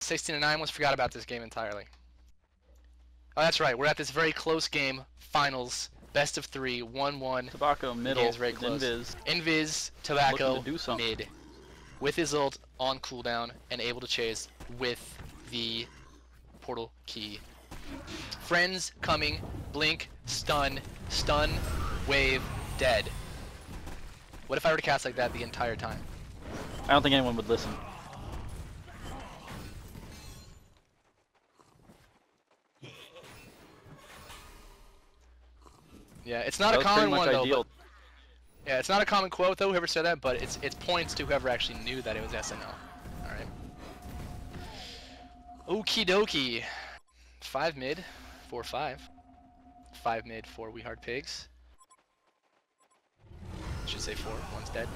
16-9. Almost forgot about this game entirely. Oh, that's right. We're at this very close game. Finals. Best of 3. 1-1. Tobacco middle. Game's very close. Invis, Tobacco, mid. With his ult on cooldown and able to chase with the portal key. Friends coming. Blink. Stun. Stun. Wave. Dead. What if I were to cast like that the entire time? I don't think anyone would listen. Yeah, it's not a common one though. But, yeah, it's not a common quote though. Whoever said that, but it's points to whoever actually knew that it was SNL. All right. Okie dokie. 5 mid, 4-5. 5 mid, 4 We Hard Pigs. Should say 4. One's dead.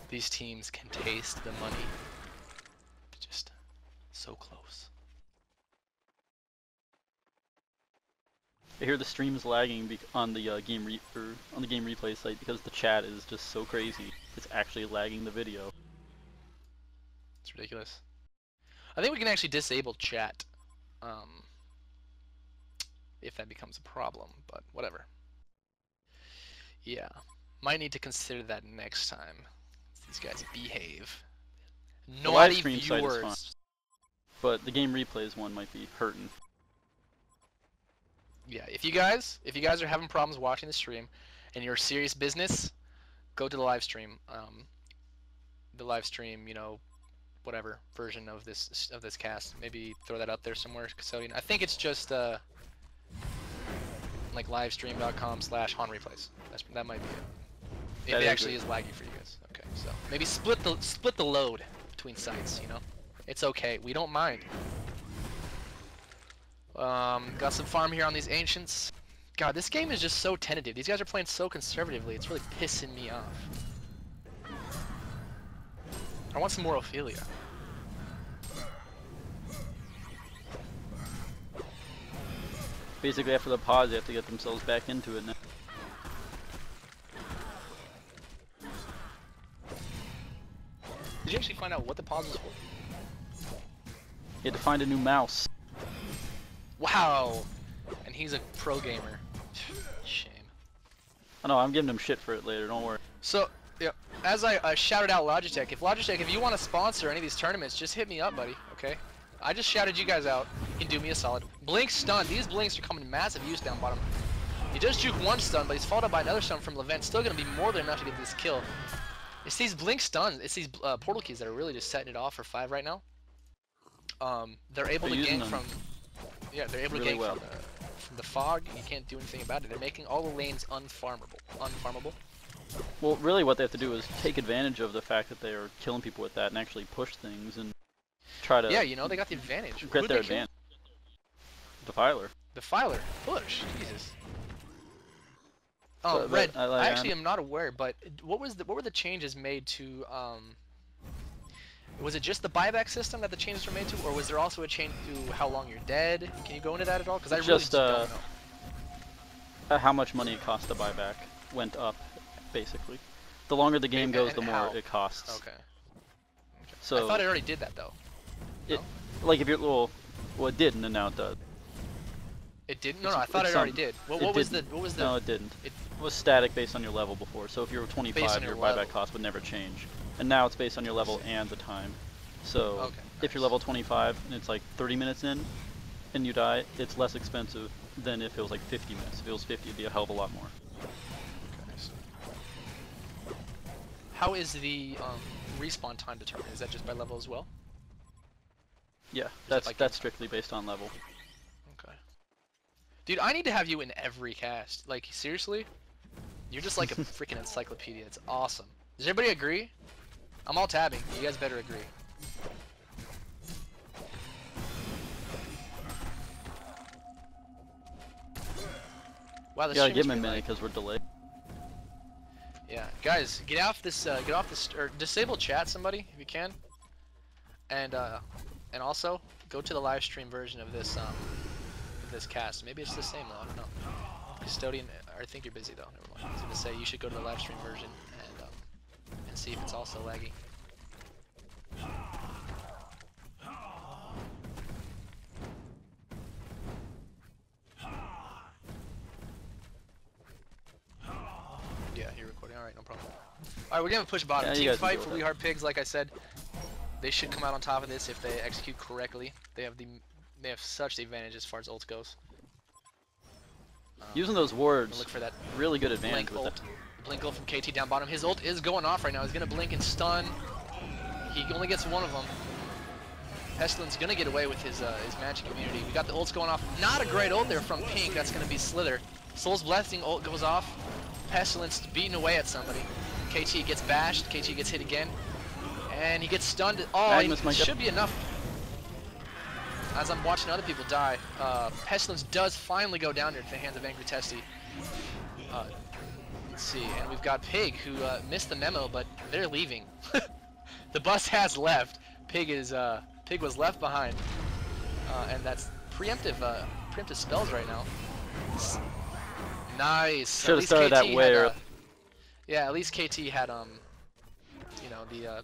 These teams can taste the money. Just so close. I hear the stream is lagging on the game replay site because the chat is just so crazy. It's actually lagging the video. It's ridiculous. I think we can actually disable chat, if that becomes a problem. But whatever. Yeah, might need to consider that next time. These guys behave. Naughty viewers. But the game replays one might be hurting. Yeah, if you guys are having problems watching the stream, and you're serious business, go to the live stream. The live stream, you know, whatever version of this cast. Maybe throw that out there somewhere, Custodian. I think it's just like livestream.com/HoN replays. That might be it. If it actually is laggy for you guys. Okay, so maybe split the load between sites. You know, it's okay. We don't mind. Got some farm here on these ancients. God, this game is just so tentative. These guys are playing so conservatively. It's really pissing me off. I want some more Ophelia. Basically, after the pause, they have to get themselves back into it now. Did you actually find out what the pause was for? You had to find a new mouse. Wow! And he's a pro gamer. Shame. I know, I'm giving him shit for it later, don't worry. So, yeah, as I shouted out Logitech, if you want to sponsor any of these tournaments, just hit me up, buddy, okay? I just shouted you guys out. You can do me a solid. Blink stun. These blinks are coming in massive use down bottom. He does juke one stun, but he's followed up by another stun from Levent. Still going to be more than enough to get this kill. It's these blink stuns. It's these portal keys that are really just setting it off for 5 right now. They're able to gank from... Yeah, they're able to gank from the fog. You can't do anything about it. They're making all the lanes unfarmable. Well, really what they have to do is take advantage of the fact that they are killing people with that and actually push things and try to... Yeah, you know, they got the advantage. Get their advantage. Defiler. Defiler. Push. Jesus. Oh, Red. I actually am not aware, but what were the changes made to was it just the buyback system that the changes were made to, or was there also a change to how long you're dead? Can you go into that at all? Because I really don't know. How much money it costs to buy back went up, basically. The longer the game goes, the more it costs. Okay. So I thought it already did that though. It, like if you're well, it didn't, and now it does. It didn't. No, I thought it already did. What was the? No, it didn't. It was static based on your level before. So if you were 25, your buyback cost would never change. And now it's based on your level and the time. So if you're level 25 and it's like 30 minutes in, and you die, it's less expensive than if it was like 50 minutes. If it was 50, it'd be a hell of a lot more. Okay. So how is the respawn time determined? Is that just by level as well? Yeah, that's strictly based on level. Okay. Dude, I need to have you in every cast. Like, seriously? You're just like a freaking encyclopedia. It's awesome. Does everybody agree? I'm all tabbing. You guys better agree. Wow, you gotta give him a minute because we're delayed. Yeah, guys, get off this, or disable chat, somebody, if you can. And also go to the live stream version of this cast. Maybe it's the same though. I don't know. Custodian. I think you're busy though. Never mind. I was gonna say you should go to the live stream version and see if it's also laggy. Yeah, you're recording. All right, no problem. All right, we're gonna push bottom. Team fight for WeHeartPigs. Like I said, they should come out on top of this if they execute correctly. They have such the advantage as far as ult goes. Using those wards, look for that really good advantage with ult. Blink ult from KT down bottom. His ult is going off right now. He's gonna blink and stun. He only gets one of them. Pestilence gonna get away with his magic immunity. We got the ults going off. Not a great ult there from Pink. That's gonna be Slither. Soul's Blessing ult goes off. Pestilence beating away at somebody. KT gets bashed. KT gets hit again, and he gets stunned. Oh, it should be enough. As I'm watching other people die, Pestilence does finally go down there to the hands of Angry Testy. Let's see, and we've got Pig, who missed the memo, but they're leaving. The bus has left. Pig was left behind, and that's preemptive spells right now. Nice. Should have started that way. Yeah, at least KT had you know, the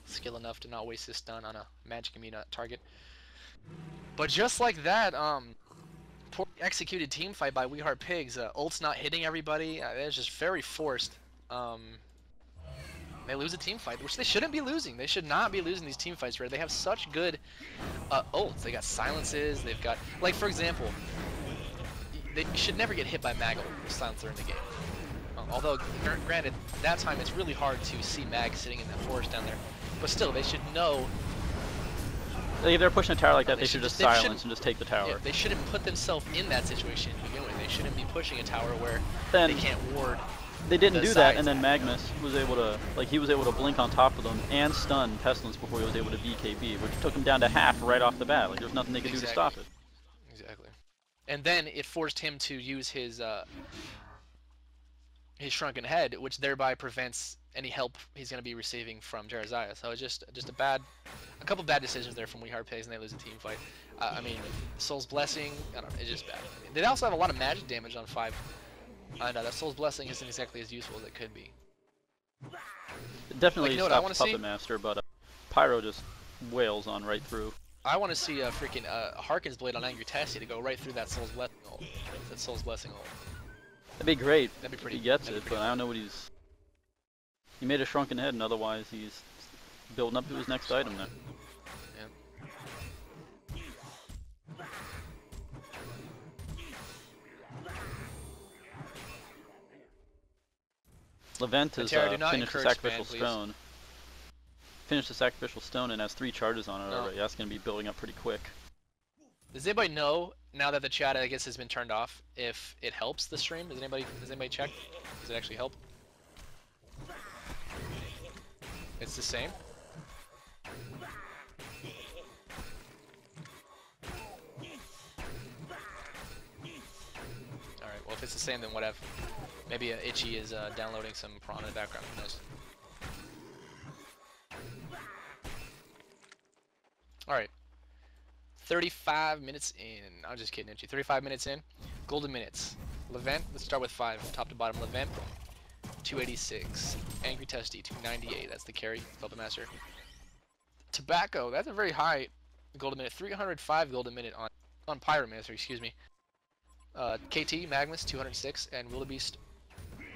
skill enough to not waste his stun on a magic immune target. But just like that, poor executed team fight by WeHeartPigs. Ult's not hitting everybody. It's just very forced. They lose a team fight, which they shouldn't be losing. They should not be losing these team fights where they have such good ults. They got silences. They've got, like, for example, they should never get hit by Mag ult with silencer in the game. Although, granted, that time it's really hard to see Mag sitting in that forest down there. But still, they should know. If they're pushing a tower like that, they should just silence and just take the tower. Yeah, they shouldn't put themselves in that situation to begin with. They shouldn't be pushing a tower where they can't ward. They didn't do that, and then Magnus was able to, he was able to blink on top of them and stun Pestilence before he was able to BKB, which took him down to half right off the bat. Like, there's nothing they could do to stop it. Exactly. And then it forced him to use his shrunken head, which thereby prevents any help he's going to be receiving from Jarazaya. So it's just a couple bad decisions there from WeHeartPigs, and they lose a team fight. I mean, Soul's Blessing, I don't know, it's just bad. I mean, they also have a lot of magic damage on fiVe. I know that Soul's Blessing isn't exactly as useful as it could be. It definitely stops Puppet Master, but Pyro just wails on right through. I want to see a freaking Harken's Blade on Angry Testy to go right through that Soul's Blessing ult. That Soul's Blessing ult. That'd be great. That'd be pretty. He gets it, but I don't know what he's. He made a shrunken head, and otherwise he's building up to his next item now. Levent has finished the Sacrificial Stone. Finished the Sacrificial Stone and has 3 charges on it already. That's going to be building up pretty quick. Does anybody know, now that the chat, I guess, has been turned off, if it helps the stream? Does anybody check? Does it actually help? It's the same? Alright, well, if it's the same, then whatever. Maybe Itchy is downloading some prawn in the background, who knows. Alright. 35 minutes in. I'm just kidding, Itchy. 35 minutes in. Golden minutes. Levent, let's start with 5, top to bottom. Levent, 286. Angry Testy, 298. That's the carry, Puppet Master. Tobacco, that's a very high golden minute. 305 golden minute on Pyromancer, excuse me. KT, Magnus, 206, and Wildebeest,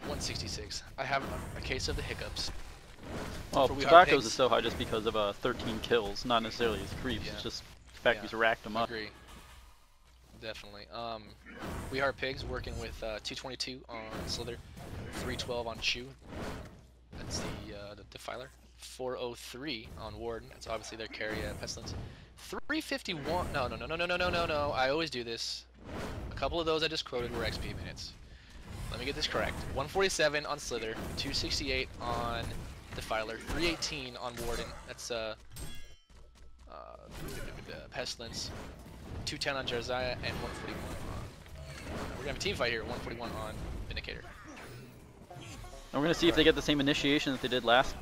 166. I have a case of the hiccups. Well, Tobacco's is so high just because of 13 kills, not necessarily his creeps. Yeah. It's just the fact he's racked them up. I agree. Definitely. WeHeartPigs working with 222 on Slither, 312 on Chew. That's the Defiler. 403 on Warden. That's obviously their carry Pestilence. 351. No. I always do this. A couple of those I just quoted were XP minutes. Let me get this correct. 147 on Slither, 268 on Defiler, 318 on Warden. That's Pestilence. 210 on Jarazaya, and 141 on... We're gonna have a team fight here. 141 on Vindicator. And we're gonna see if they get the same initiation that they did last.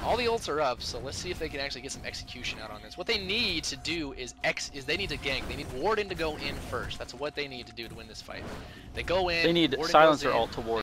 All the ults are up, so let's see if they can actually get some execution out on this. What they need to do is they need to gank. They need Warden to go in first. That's what they need to do to win this fight. They go in. They need Warden Silencer goes in, ult to Warden.